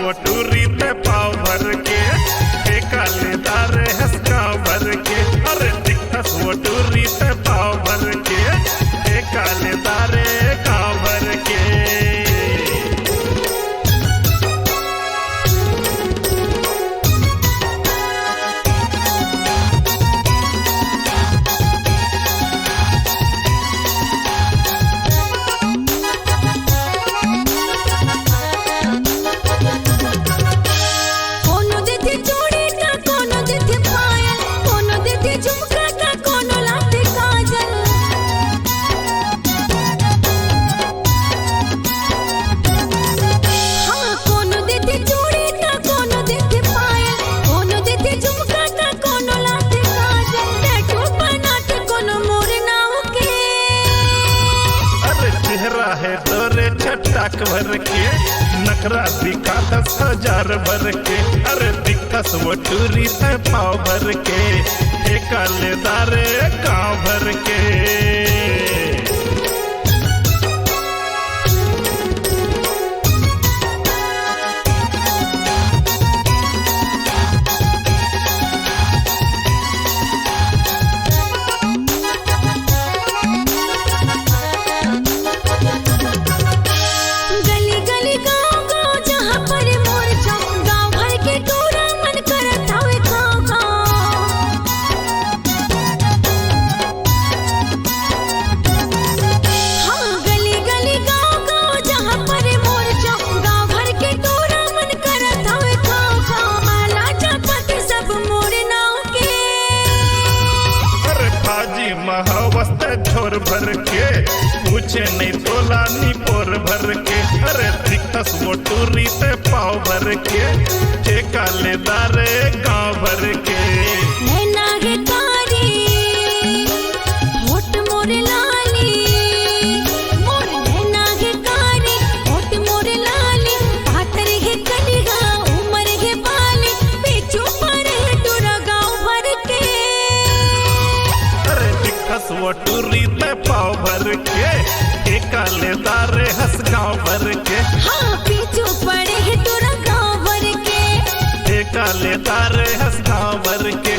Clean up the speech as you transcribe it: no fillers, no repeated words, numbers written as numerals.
वो टूरी ते पाव भर के कालेदार हंसका भर के अरे दिखस वो टूरी ते पाव भर के कालेदार का भर के। है तोरे छटाक भर के नखरा दिखा 10,000 भर के अरे दिखस वो टूरी ते पाव भर के कालेदार गाँव भर के। महावस्त झोर भर के पूछे नहीं तोला नी पोर भर के अरे दिखस वो टूरी ते पाव भर के कालेदार गाँव भर के। वो टूरी ते पाव भर के कालेदार हंस गाँव भर के हाँ पीछू पड़े है तोरा गाँव भर के कालेदार हंस गाँव भर के।